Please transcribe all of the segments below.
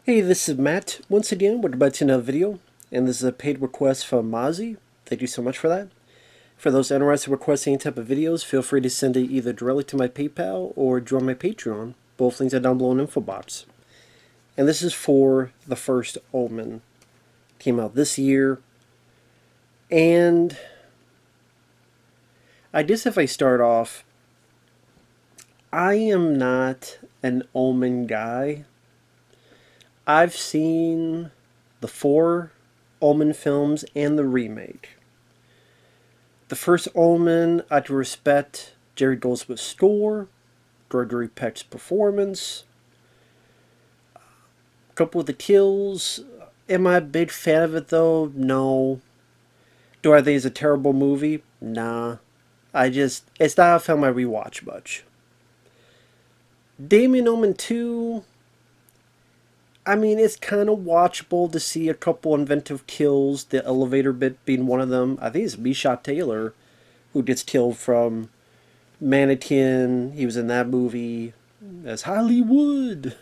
Hey, this is Matt once again. We're about to another video, and this is a paid request from Masi. Thank you so much for that. For those interested in requesting any type of videos, feel free to send it either directly to my PayPal or join my Patreon. Both links are down below in the info box. And this is for the First Omen. Came out this year, and I guess if I start off, I am not an Omen guy. I've seen the 4 Omen films and the remake. The first Omen, I had to respect Jerry Goldsmith's score, Gregory Peck's performance, a couple of the kills. Am I a big fan of it though? No. Do I think it's a terrible movie? Nah. It's not a film I rewatch much. Damien Omen 2, I mean, it's kind of watchable to see a couple inventive kills, the elevator bit being one of them. I think it's Misha Taylor who gets killed from Mannequin. He was in that movie as Hollywood.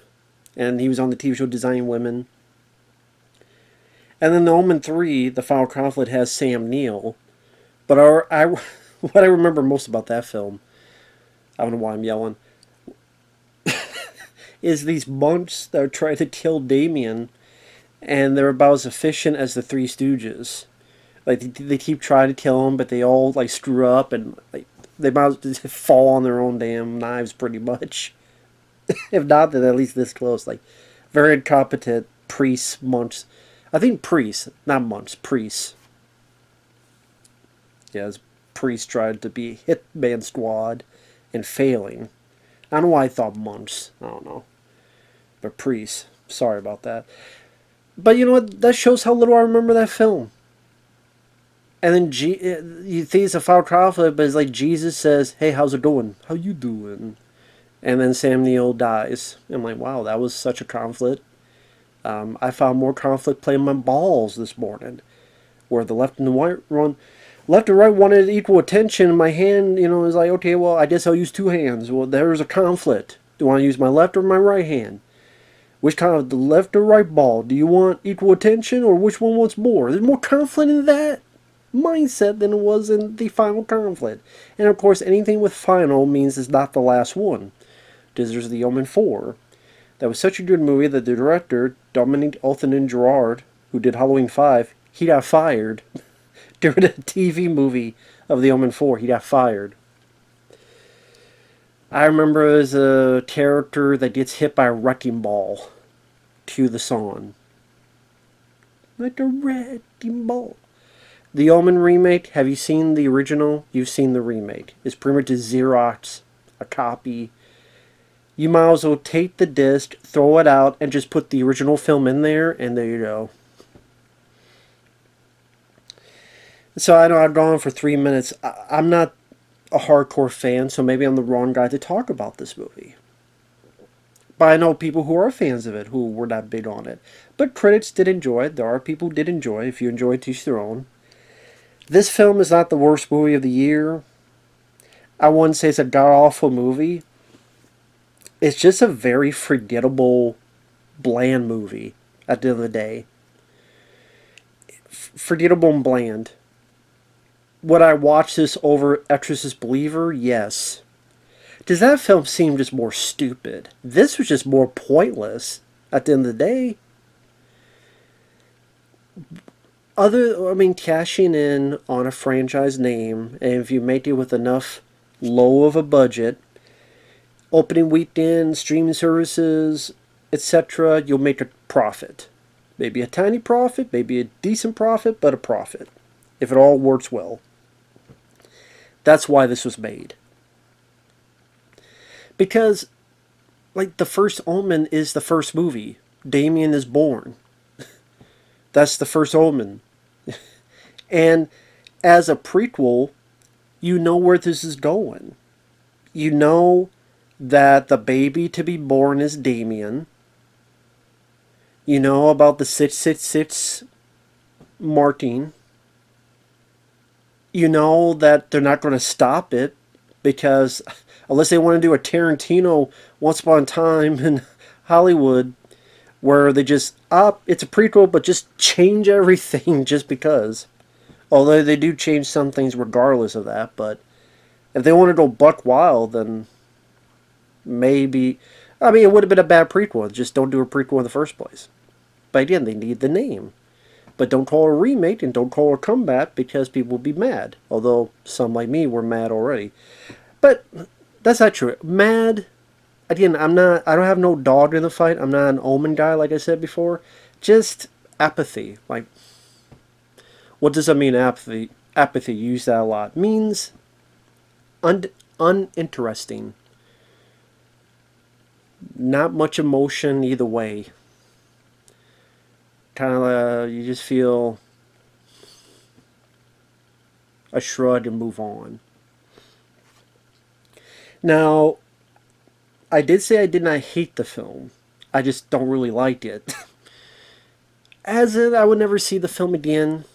And he was on the TV show Designing Women. And then the Omen 3, the final conflict, has Sam Neill. But what I remember most about that film, I don't know why I'm yelling, is these monks that are trying to kill Damien, and they're about as efficient as the Three Stooges. Like, they keep trying to kill him, but they all, like, screw up, and, like, they might just fall on their own damn knives, pretty much. If not, then at least this close. Like, very incompetent priests, monks. I think priests, not monks, priests. Yeah, as priests tried to be Hitman Squad and failing. I don't know why I thought monks. I don't know. But priests. Sorry about that. But you know what? That shows how little I remember that film. And then you think it's a foul conflict, but it's like Jesus says, "Hey, how's it going? How you doing?" And then Sam Neill dies. I'm like, wow, that was such a conflict. I found more conflict playing my balls this morning, where the left and the left and right wanted equal attention. My hand, is like, okay, well, I guess I'll use 2 hands. Well, there's a conflict. Do I want to use my left or my right hand? Which kind of the left or right ball? Do you want equal attention, or which one wants more? There's more conflict in that mindset than it was in the final conflict. And of course, anything with final means it's not the last one. Because there's the Omen 4. That was such a good movie that the director, Dominique Othenin-Girard, who did Halloween 5, he got fired. During a TV movie of the Omen 4, he got fired. I remember as a character that gets hit by a wrecking ball. Cue the song. Like a wrecking ball. The Omen remake, have you seen the original? You've seen the remake. It's pretty much a Xerox, a copy. You might as well take the disc, throw it out, and just put the original film in there, and there you go. So I know I've gone for 3 minutes. I'm not a hardcore fan, so maybe I'm the wrong guy to talk about this movie. But I know people who are fans of it who were not big on it. But critics did enjoy it. There are people who did enjoy it. If you enjoy it, to each their own. This film is not the worst movie of the year. I wouldn't say it's a god-awful movie. It's just a very forgettable, bland movie at the end of the day. Forgettable and bland. Would I watch this over Exorcist Believer? Yes. Does that film seem just more stupid? This was just more pointless at the end of the day. Cashing in on a franchise name, and if you make it with enough low of a budget, opening weekend, streaming services, etc., you'll make a profit. Maybe a tiny profit, maybe a decent profit, but a profit. If it all works well. That's why this was made. Because, like, the first Omen is the first movie. Damien is born. That's the first Omen. And as a prequel, you know where this is going. You know that the baby to be born is Damien. You know about the 666 marking. You know that they're not going to stop it because unless they want to do a Tarantino Once Upon a Time in Hollywood where they just, it's a prequel, but just change everything just because. Although they do change some things regardless of that, but if they wanted to go buck wild, then maybe, I mean, it would have been a bad prequel. Just don't do a prequel in the first place. But again, they need the name. But don't call it a remake and don't call it a comeback because people will be mad. Although some like me were mad already. But that's not true. Mad, again, I don't have no dog in the fight. I'm not an Omen guy like I said before. Just apathy. Like, what does that mean, apathy? Apathy, use that a lot. Means uninteresting. Not much emotion either way. Kind of, you just feel a shrug and move on. Now, I did say I did not hate the film. I just don't really like it. As in, I would never see the film again.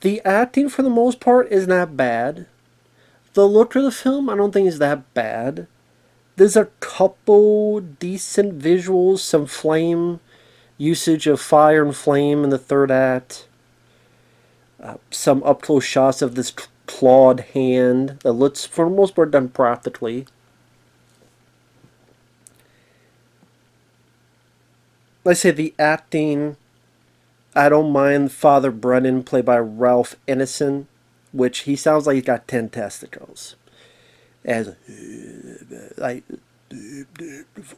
The acting, for the most part, is not bad. The look of the film, I don't think is that bad. There's a couple decent visuals, some flame usage of fire and flame in the third act. Some up-close shots of this clawed hand that looks, for the most part, done practically. Let's say the acting, I don't mind Father Brennan, played by Ralph Ineson, which he sounds like he's got 10 testicles. As like,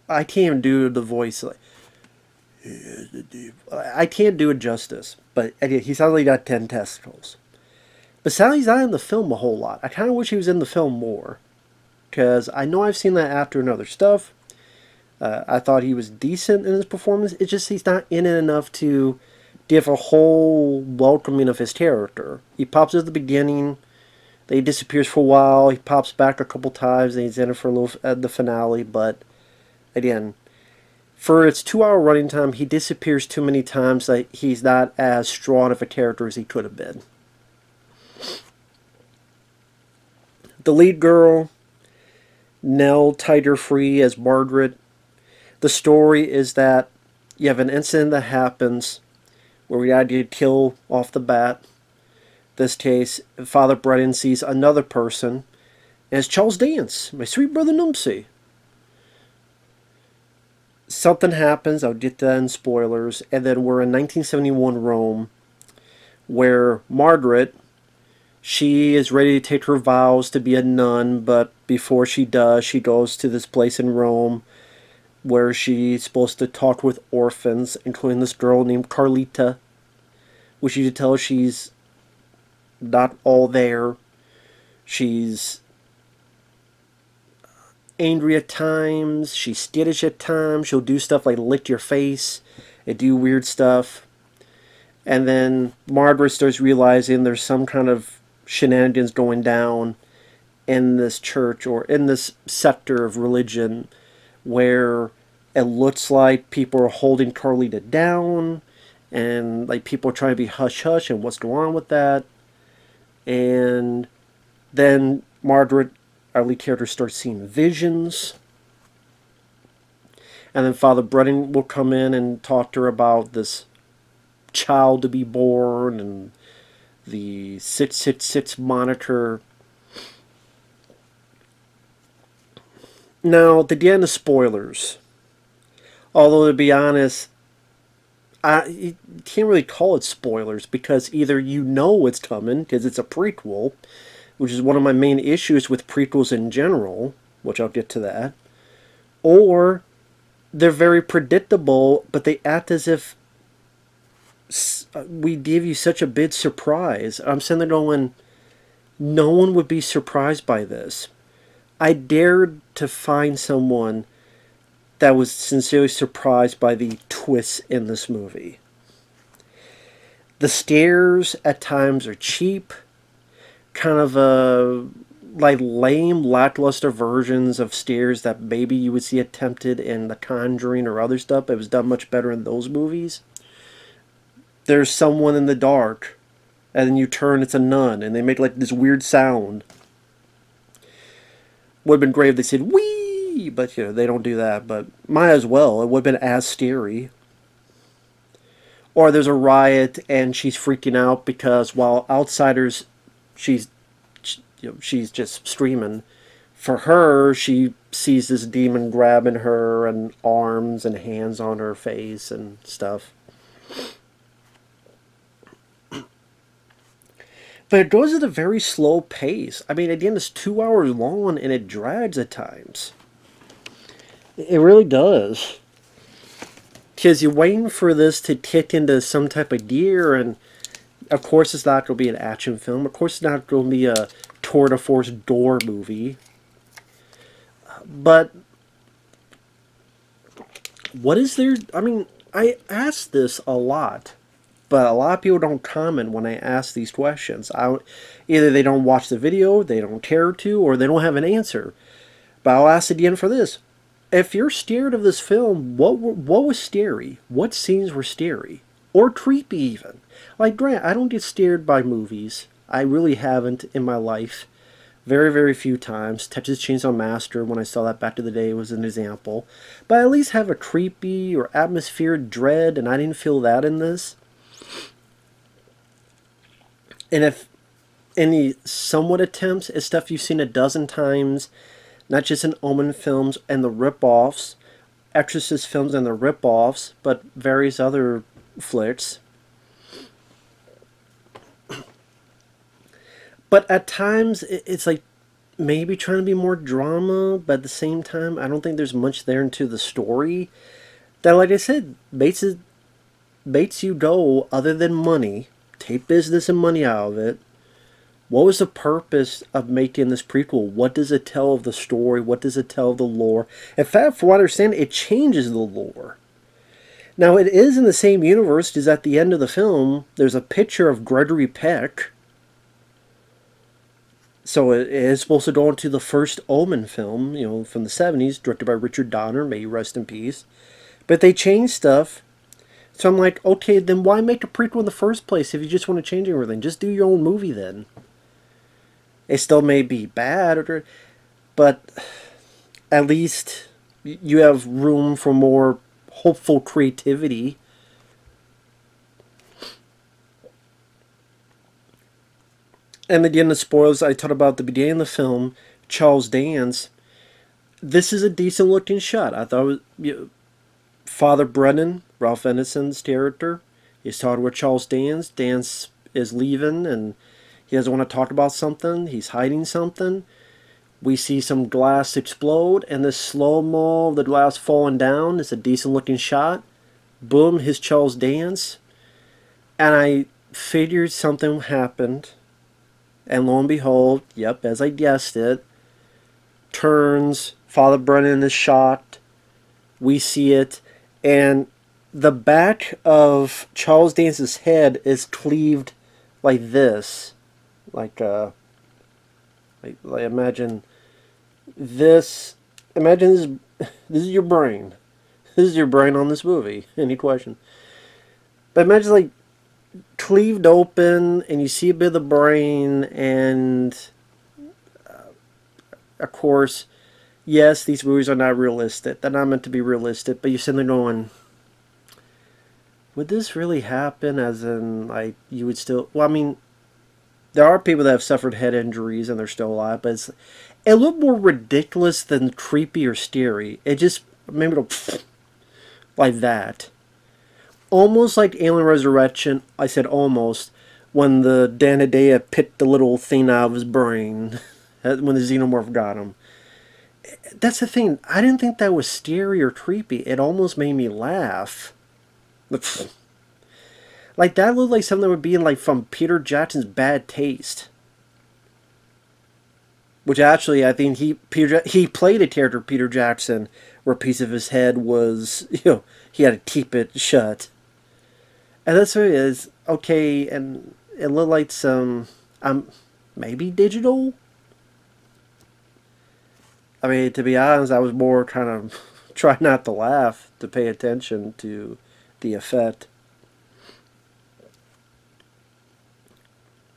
I can't even do the voice. Like, I can't do it justice. But anyway, he sounds like he got 10 testicles. But sadly, he's not in the film a whole lot. I kind of wish he was in the film more. Because I know I've seen that actor in other stuff. I thought he was decent in his performance. It's just he's not in it enough to give a whole welcoming of his character. He pops at the beginning. Then he disappears for a while. He pops back a couple times. And he's in it for a little at the finale. But again, for its 2-hour running time, he disappears too many times that he's not as strong of a character as he could have been. The lead girl, Nell Tiger as Margaret. The story is that you have an incident that happens where we had to kill off the bat. This case, Father Brennan sees another person, and it's Charles Dance, my sweet brother Numsy. Something happens, I'll get to that in spoilers, and then we're in 1971 Rome, where Margaret, she is ready to take her vows to be a nun, but before she does, she goes to this place in Rome where she's supposed to talk with orphans, including this girl named Carlita, which you can tell she's not all there. She's angry at times, she's skittish at times, she'll do stuff like lick your face and do weird stuff. And then Margaret starts realizing there's some kind of shenanigans going down in this church or in this sector of religion where it looks like people are holding Carlita down and like people are trying to be hush-hush and what's going on with that. And then Margaret, our lead character, starts seeing visions. And then Father Brennan will come in and talk to her about this child to be born and the 666 monitor. Now, the end of spoilers. Although, to be honest, you can't really call it spoilers because either you know it's coming because it's a prequel, which is one of my main issues with prequels in general, which I'll get to that, or they're very predictable, but they act as if we give you such a big surprise. I'm sitting there going, no one would be surprised by this. I dared to find someone that was sincerely surprised by the twists in this movie. The scares at times are cheap, kind of like lame, lackluster versions of scares that maybe you would see attempted in The Conjuring or other stuff. It was done much better in those movies. There's someone in the dark, and then you turn, it's a nun, and they make like this weird sound. Would have been great if they said, "Wee!" wee, but they don't do that. But might as well. It would have been as scary. Or there's a riot and she's freaking out because while outsiders, she's she's just screaming. For her, she sees this demon grabbing her and arms and hands on her face and stuff. But it goes at a very slow pace. I mean, at the end, it's 2 hours long and it drags at times. It really does. Because you're waiting for this to kick into some type of gear, and of course it's not going to be an action film. Of course it's not going to be a tour de force gore movie. But what is there? I mean, I ask this a lot, but a lot of people don't comment when I ask these questions. Either they don't watch the video, they don't care to, or they don't have an answer. But I'll ask again for this. If you're scared of this film, what was scary? What scenes were scary? Or creepy even? Like, Grant, I don't get scared by movies. I really haven't in my life. Very, very few times. Texas Chainsaw Massacre, when I saw that back in the day, was an example. But I at least have a creepy or atmospheric dread, and I didn't feel that in this. And if any somewhat attempts is stuff you've seen a dozen times, not just in Omen films and the rip-offs, Exorcist films and the rip-offs, but various other flicks. But at times, it's like maybe trying to be more drama, but at the same time, I don't think there's much there into the story. That, like I said, baits you go other than money. Take business and money out of it. What was the purpose of making this prequel? What does it tell of the story? What does it tell of the lore? In fact, from what I understand, it changes the lore. Now, it is in the same universe, because at the end of the film, there's a picture of Gregory Peck. So it is supposed to go into the first Omen film, from the 70s, directed by Richard Donner, may he rest in peace. But they changed stuff. So I'm like, okay, then why make a prequel in the first place if you just want to change everything? Just do your own movie then. It still may be bad, but at least you have room for more hopeful creativity. And again, the spoilers I talked about at the beginning of the film, Charles Dance. This is a decent looking shot. I thought it was, Father Brennan, Ralph Ineson's character, is talking with Charles Dance. Dance is leaving and he doesn't want to talk about something. He's hiding something. We see some glass explode, and this slow-mo of the glass falling down is a decent-looking shot. Boom, his Charles Dance. And I figured something happened. And lo and behold, yep, as I guessed it, turns, Father Brennan is shot. We see it. And the back of Charles Dance's head is cleaved like this. Like imagine this. Imagine this is your brain. This is your brain on this movie. Any question? But imagine like cleaved open, and you see a bit of the brain, and of course, yes, these movies are not realistic. They're not meant to be realistic. But you're sitting there going, would this really happen? As in, like, you would still. Well, I mean, there are people that have suffered head injuries and they're still alive, but it looked more ridiculous than creepy or scary. It just made me go like that. Almost like Alien Resurrection. I said almost, when the Danadea picked the little thing out of his brain when the xenomorph got him. That's the thing. I didn't think that was scary or creepy. It almost made me laugh. Like, that looked like something that would be in, like, from Peter Jackson's Bad Taste. Which actually, I think he played a character, Peter Jackson, where a piece of his head was, he had to keep it shut. And that's what it is. Okay, and it looked like some, maybe digital? I mean, to be honest, I was more kind of trying not to laugh, to pay attention to the effect.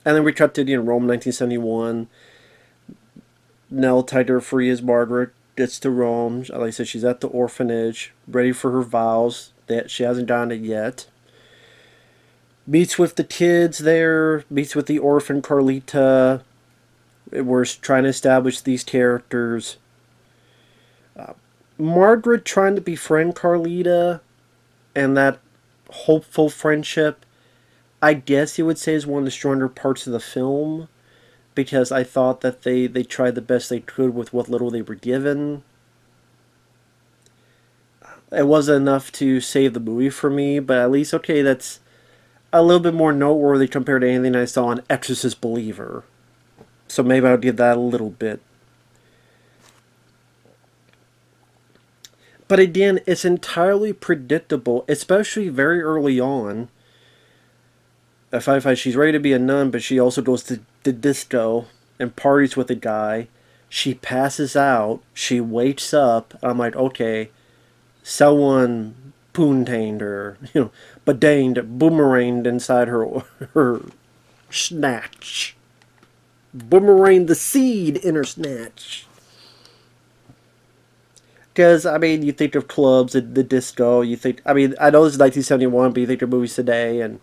And then we cut to Rome, 1971. Nell Tiger free as Margaret. gets to Rome. Like I said, she's at the orphanage, ready for her vows. That she hasn't done it yet. Meets with the kids there. Meets with the orphan Carlita. We're trying to establish these characters. Margaret trying to befriend Carlita, and that hopeful friendship, I guess you would say, is one of the stronger parts of the film, because I thought that they tried the best they could with what little they were given. It wasn't enough to save the movie for me, but at least, okay, that's a little bit more noteworthy compared to anything I saw in Exorcist Believer. So maybe I'll give that a little bit. But again, it's entirely predictable, especially very early on. She's ready to be a nun, but she also goes to the disco and parties with a guy. She passes out. She wakes up. I'm like, okay, someone poontained her, boomeranged inside her snatch. Boomeranged the seed in her snatch. Because, I mean, you think of clubs and the disco, you think, I mean, I know this is 1971, but you think of movies today, and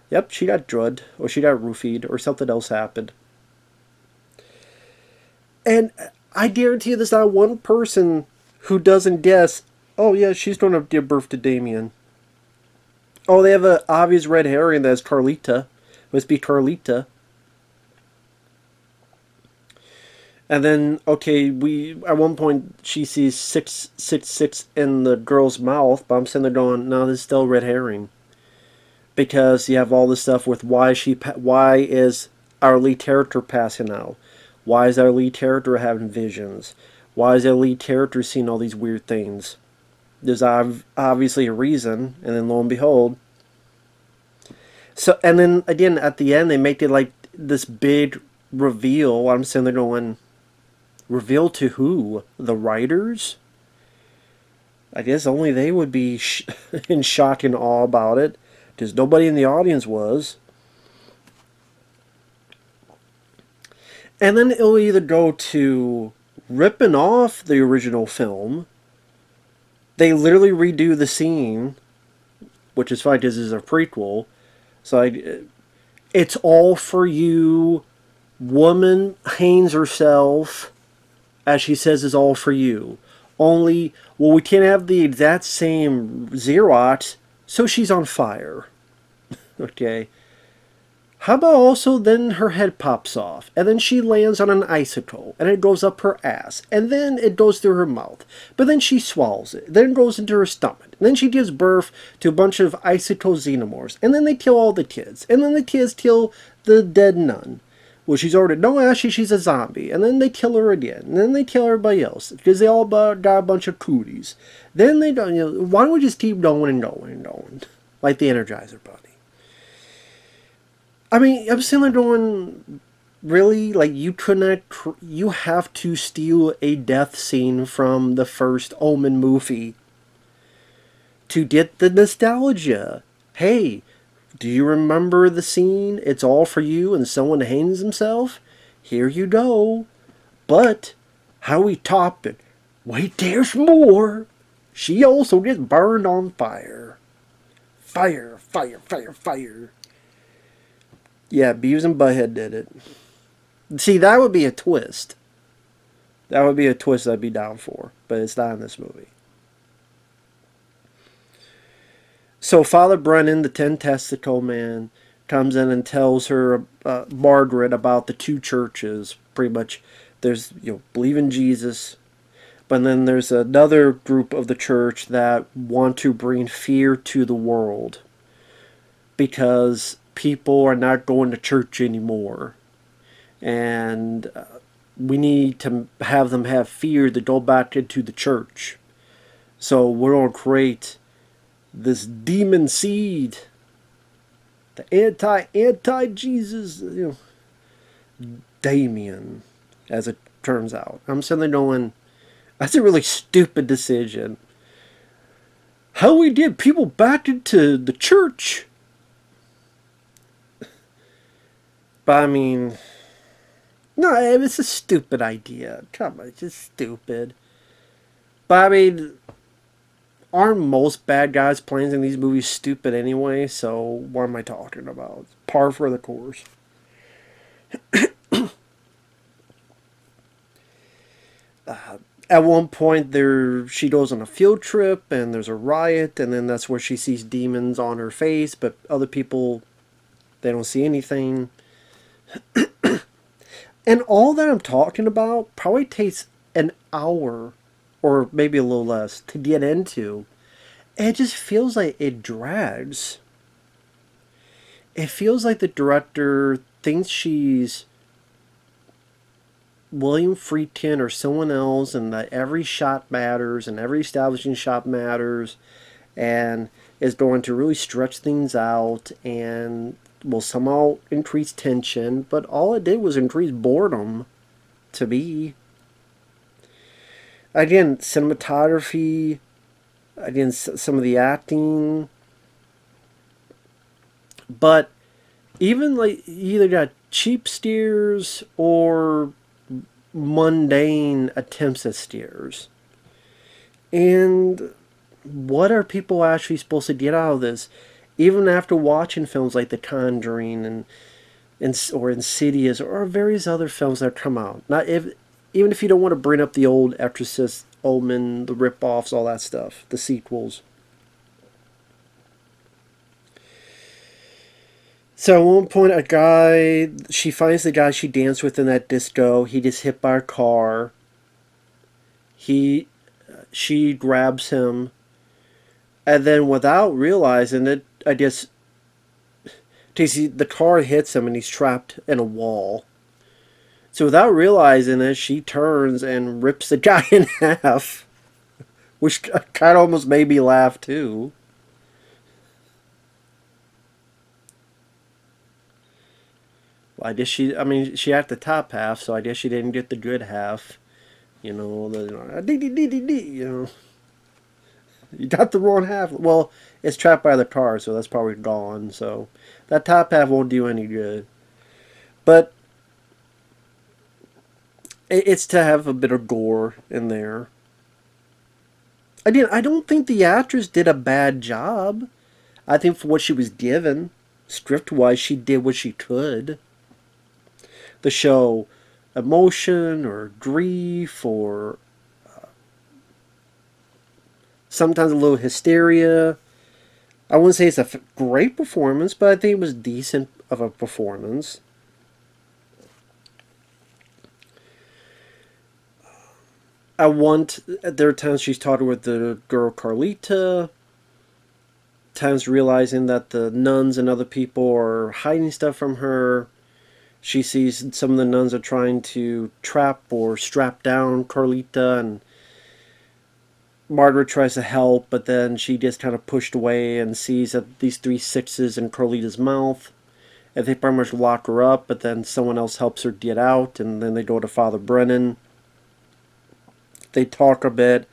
yep, she got drugged, or she got roofied, or something else happened. And I guarantee you there's not one person who doesn't guess, oh yeah, she's going to give birth to Damien. Oh, they have an obvious red herring that's Carlita. Must be Carlita. And then, okay, at one point she sees 666 in the girl's mouth, but I'm sitting there going, no, this is still red herring. Because you have all this stuff with why is our lead character passing out? Why is our lead character having visions? Why is our lead character seeing all these weird things? There's obviously a reason, and then lo and behold. So, and then again, at the end, they make it like this big reveal. I'm sitting there going, reveal to who? The writers? I guess only they would be in shock and awe about it, because nobody in the audience was. And then it'll either go to ripping off the original film. They literally redo the scene, which is fine because this is a prequel. So it's all for you. Woman hangs herself, as she says, is all for you. Only, well, we can't have the exact same Xerox, so she's on fire. Okay. How about also then her head pops off, and then she lands on an icicle, and it goes up her ass, and then it goes through her mouth, but then she swallows it, then it goes into her stomach, and then she gives birth to a bunch of icicle xenomorphs, and then they kill all the kids, and then the kids kill the dead nun. Well, she's already, no, actually she's a zombie, and then they kill her again, and then they kill everybody else, because they all got a bunch of cooties. Then they don't, why don't we just keep going and going and going, like the Energizer Bunny? I mean, I'm sitting there going, really? Like, you have to steal a death scene from the first Omen movie to get the nostalgia. Hey, do you remember the scene? It's all for you and someone hangs himself? Here you go. But, how we top it? Wait, there's more. She also gets burned on fire. Fire, fire, fire, fire. Yeah, Beavis and Butthead did it. See, that would be a twist. That would be a twist I'd be down for. But it's not in this movie. So Father Brennan, the 10-testicle man, comes in and tells her, Margaret, about the two churches. Pretty much, there's, believe in Jesus. But then there's another group of the church that want to bring fear to the world. Because people are not going to church anymore. And we need to have them have fear to go back into the church. So we're going to create this demon seed. The anti-Jesus, Damien, as it turns out. I'm suddenly going, that's a really stupid decision. How we get people back into the church? But I mean, no, it's a stupid idea. Come on, it's just stupid. But I mean, aren't most bad guys playing in these movies stupid anyway? So what am I talking about? Par for the course. At one point, she goes on a field trip and there's a riot, and then that's where she sees demons on her face, but other people, they don't see anything. And all that I'm talking about probably takes an hour or maybe a little less to get into. It just feels like it drags. It feels like the director thinks she's William Friedkin or someone else, and that every shot matters and every establishing shot matters, and is going to really stretch things out and will somehow increase tension, but all it did was increase boredom to me. Again, cinematography, again, some of the acting, but even like you either got cheap steers or mundane attempts at steers. And what are people actually supposed to get out of this? Even after watching films like The Conjuring or Insidious or various other films that come out. Even if you don't want to bring up the old Exorcist, Omen, the rip-offs, all that stuff, the sequels. So at one point, she finds the guy she danced with in that disco. He gets hit by a car. She grabs him. And then without realizing it, I guess, the car hits him and he's trapped in a wall. So without realizing it, she turns and rips the guy in half. Which kind of almost made me laugh too. Well, I guess she had the top half, so I guess she didn't get the good half. You know, you know. You got the wrong half. Well, it's trapped by the car, so that's probably gone. So that top half won't do any good. But it's to have a bit of gore in there. Again, I don't think the actress did a bad job. I think for what she was given, script-wise, she did what she could. The show emotion or grief or sometimes a little hysteria. I wouldn't say it's a great performance, but I think it was decent of a performance. There are times she's talking with the girl Carlita, times realizing that the nuns and other people are hiding stuff from her. She sees some of the nuns are trying to trap or strap down Carlita, and Margaret tries to help, but then she gets kind of pushed away and sees that these 3 6s in Carlita's mouth. And they pretty much lock her up, but then someone else helps her get out, and then they go to Father Brennan. They talk a bit,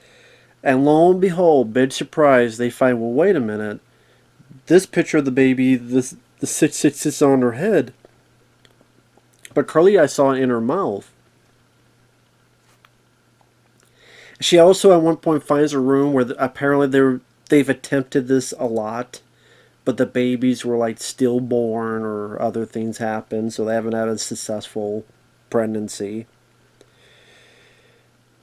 and lo and behold, big surprise, they find, well, wait a minute. This picture of the baby, the 6 6 on her head. But Carlita, I saw it in her mouth. She also at one point finds a room where apparently they've attempted this a lot, but the babies were like stillborn or other things happen, so they haven't had a successful pregnancy.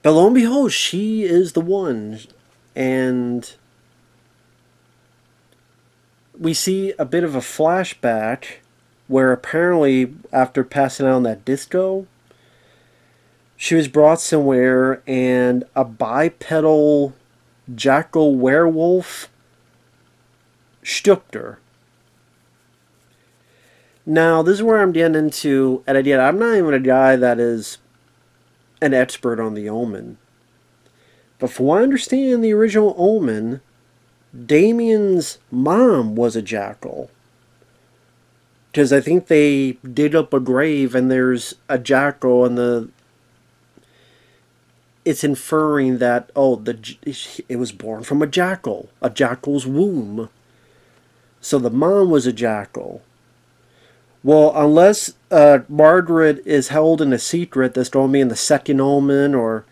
But lo and behold, she is the one. And we see a bit of a flashback where apparently after passing out on that disco, she was brought somewhere and a bipedal jackal werewolf stooped her. Now, this is where I'm getting into, and again, I'm not even a guy that is an expert on the Omen. But from what I understand, the original Omen, Damien's mom was a jackal. Because I think they dig up a grave and there's a jackal, and it's inferring that, it was born from a jackal's womb. So the mom was a jackal. Well, unless Margaret is held in a secret that's going to be in the second Omen, or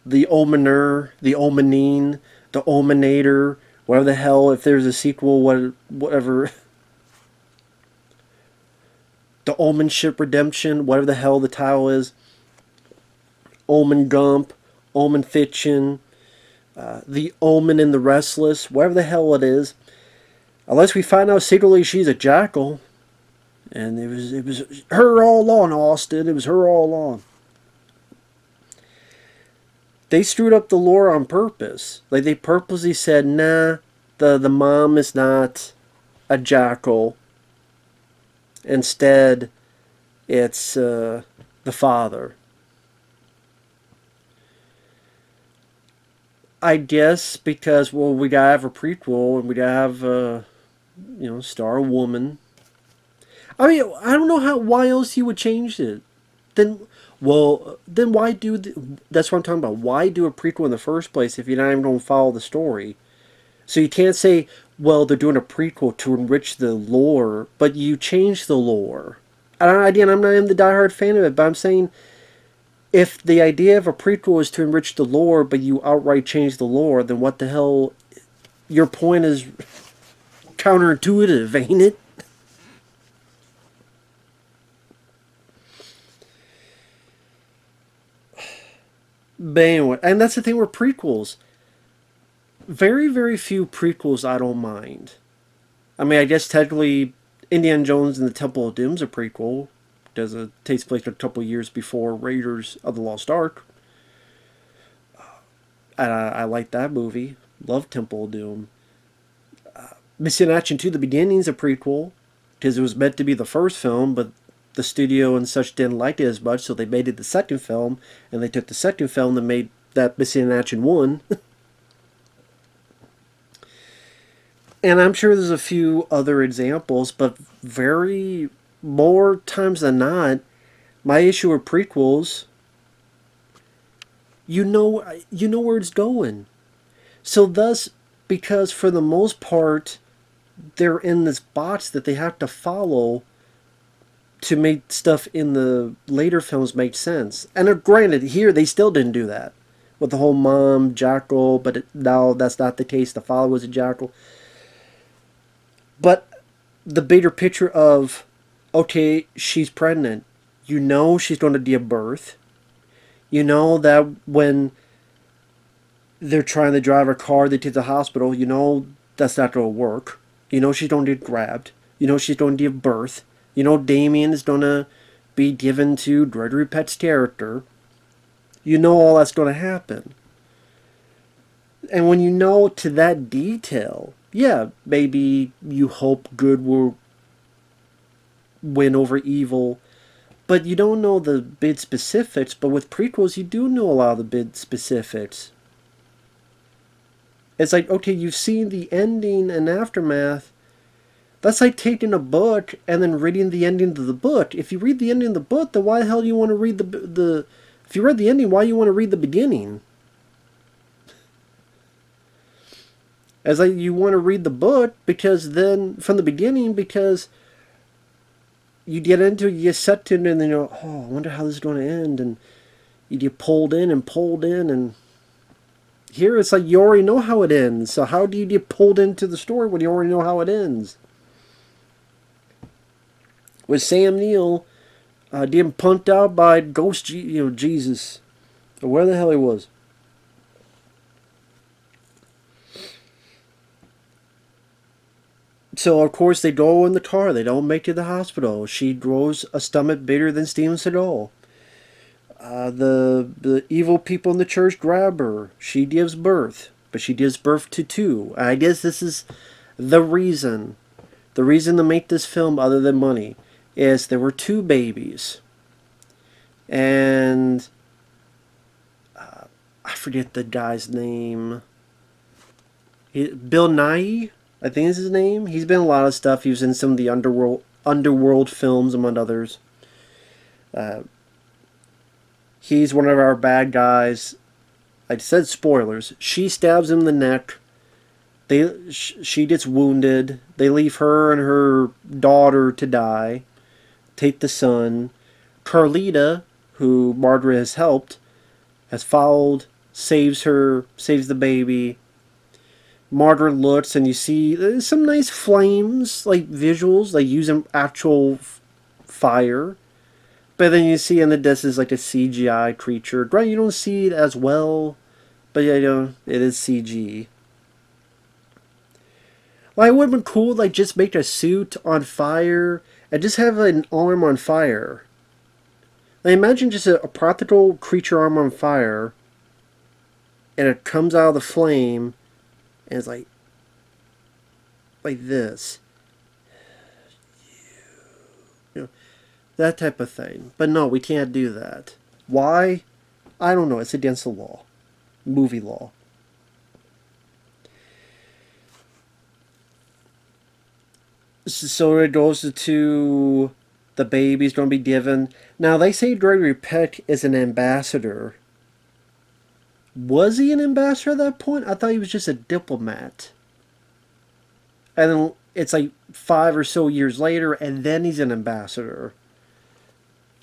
the Omener, the Omenine, the Omenator, whatever the hell, if there's a sequel, whatever. The Omenship Redemption, whatever the hell the title is. Omen Gump, Omen Fiction, The Omen and the Restless, whatever the hell it is. Unless we find out secretly she's a jackal. And it was her all along, Austin. It was her all along. They screwed up the lore on purpose. Like, they purposely said, nah, the mom is not a jackal. Instead, it's the father. I guess because, well, we gotta have a prequel and we gotta have, star a woman. I mean, I don't know why else you would change it. Then why do that's what I'm talking about. Why do a prequel in the first place if you're not even going to follow the story? So you can't say, well, they're doing a prequel to enrich the lore, but you change the lore. And again, I'm not even the diehard fan of it, but I'm saying if the idea of a prequel is to enrich the lore, but you outright change the lore, then what the hell? Your point is counterintuitive, ain't it? But anyway, and that's the thing with prequels. Very, very few prequels I don't mind. I mean, I guess technically Indiana Jones and the Temple of Doom's a prequel because it takes place a couple years before Raiders of the Lost Ark. And I like that movie. Love Temple of Doom. Missing in Action 2, The Beginning is a prequel because it was meant to be the first film, but the studio and such didn't like it as much, so they made it the second film, and they took the second film and made that Missing in Action 1. And I'm sure there's a few other examples, but very more times than not, my issue with prequels, you know where it's going. So thus, because for the most part, they're in this box that they have to follow to make stuff in the later films make sense. And granted, here they still didn't do that with the whole mom jackal, but now that's not the case. The father was a jackal. But the bigger picture of, okay, she's pregnant. You know she's going to give birth. You know that when they're trying to drive her car, they take the hospital. You know that's not going to work. You know she's going to get grabbed. You know she's going to give birth. You know Damien is going to be given to Gregory Peck's character. You know all that's going to happen. And when you know to that detail, yeah, maybe you hope good will win over evil, but you don't know the big specifics. But with prequels, you do know a lot of the big specifics. It's like, okay, you've seen the ending and aftermath. That's like taking a book and then reading the ending of the book. If you read the ending of the book, then why the hell do you want to read the if you read the ending, why do you want to read the beginning? As like you want to read the book because then from the beginning, because you get into it, you get sucked in, and then you're, oh, I wonder how this is going to end, and you get pulled in, and here it's like you already know how it ends. So how do you get pulled into the story when you already know how it ends? With Sam Neill getting pumped out by Ghost, Jesus, or where the hell he was. So, of course, they go in the car. They don't make it to the hospital. She grows a stomach bigger than Steven Seagal. The evil people in the church grab her. She gives birth. But she gives birth to two. I guess this is the reason. The reason to make this film, other than money, is there were two babies. And I forget the guy's name. Bill Nighy, I think is his name. He's been in a lot of stuff. He was in some of the underworld films, among others. He's one of our bad guys. I said spoilers. She stabs him in the neck. She gets wounded. They leave her and her daughter to die. Take the son. Carlita, who Margaret has helped, has followed saves her, saves the baby. Margaret looks, and you see some nice flames, like visuals, like using actual fire. But then you see in the distance like a CGI creature. Right, you don't see it as well, but yeah, you know, it is CG. Like, it would have been cool, like, just make a suit on fire and just have an arm on fire. Like, imagine just a practical creature arm on fire, and it comes out of the flame, and it's like this. You know, that type of thing. But no, we can't do that. Why? I don't know. It's against the law. Movie law. So it goes to the baby's going to be given. Now, they say Gregory Peck is an ambassador. Was he an ambassador at that point? I thought he was just a diplomat. And then it's like 5 or so years later, and then he's an ambassador.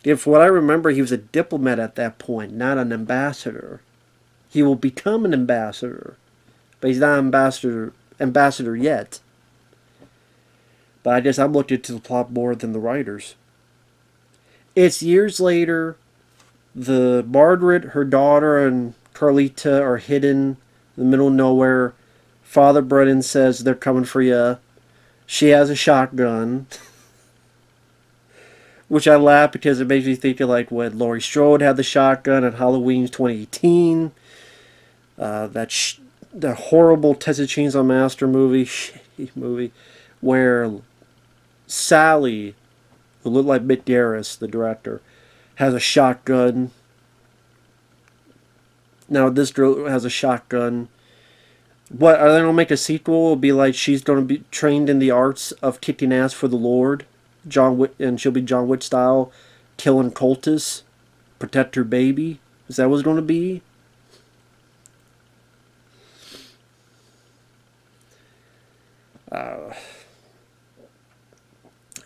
If what I remember, he was a diplomat at that point, not an ambassador. He will become an ambassador, but he's not ambassador yet. But I guess I'm looking into the plot more than the writers. It's years later. The Margaret, her daughter, and Carlita are hidden in the middle of nowhere. Father Brennan says they're coming for you. She has a shotgun. Which I laugh because it makes me think of like when Laurie Strode had the shotgun at Halloween 2018. That horrible Texas Chainsaw Massacre movie, where Sally, who looked like Mick Garris, the director, has a shotgun. Now this girl has a shotgun. What, are they going to make a sequel? It'll be like she's going to be trained in the arts of kicking ass for the Lord. And she'll be John Wick style, killing cultists, protect her baby. Is that what it's going to be?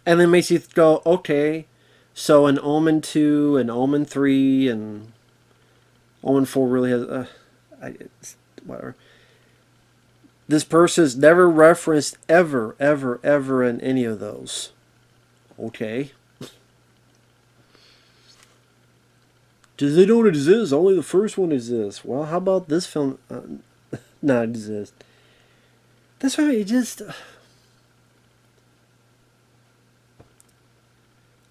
And then makes you go, okay, so an Omen 2, an Omen 3, and Omen 4 really has... whatever. This person is never referenced ever, ever, ever in any of those. Okay. Does they don't exist? Only the first one exists. Well, how about this film not exist? That's why it just...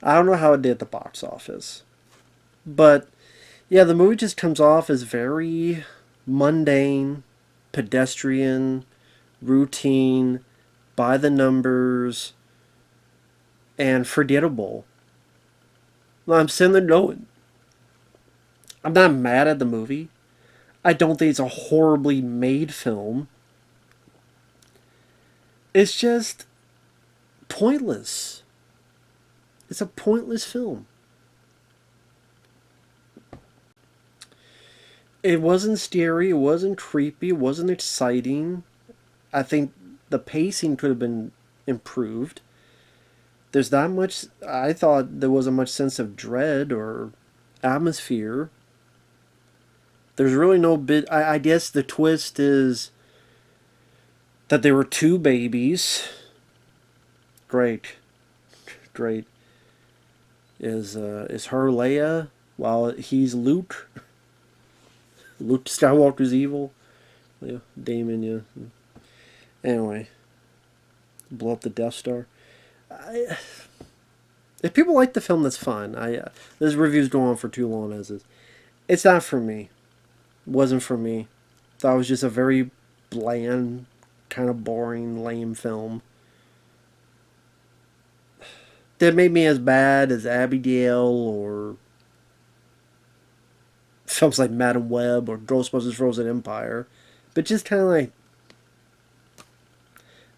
I don't know how it did at the box office. But, yeah, the movie just comes off as very mundane, pedestrian, routine, by the numbers, and forgettable. I'm sitting there going, I'm not mad at the movie. I don't think it's a horribly made film. It's just pointless. It's a pointless film. It wasn't scary, it wasn't creepy, it wasn't exciting. I think the pacing could have been improved. There's not much, I thought there wasn't much sense of dread or atmosphere. There's really no bit, I guess the twist is that there were two babies. Great. Great. Is her Leia while he's Luke? Luke Skywalker's evil. Yeah, Damon, yeah. Anyway, blow up the Death Star. If people like the film, that's fine. This review's going on for too long as is. It's not for me. It wasn't for me. Thought it was just a very bland, kind of boring, lame film. That made me as bad as Abigail or films like Madam Web or Ghostbusters Frozen Empire. But just kind of like,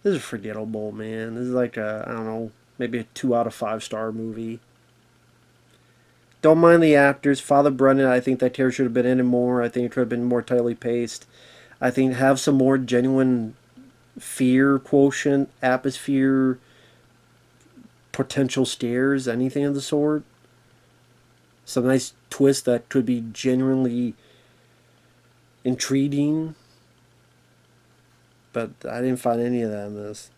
this is forgettable, man. This is like a, I don't know, maybe a 2 out of 5 star movie. Don't mind the actors. Father Brennan, I think that character should have been in it more. I think it could have been more tightly paced. I think have some more genuine fear quotient, atmosphere, potential scares, anything of the sort. Some nice twist that could be genuinely intriguing. But I didn't find any of that in this.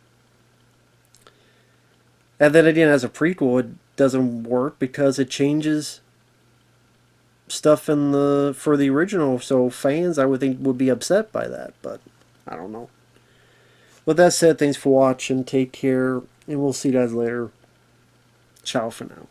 And then again, as a prequel, it doesn't work because it changes stuff in the for the original. So fans, I would think, would be upset by that. But I don't know. With that said, thanks for watching. Take care, and we'll see you guys later. Ciao for now.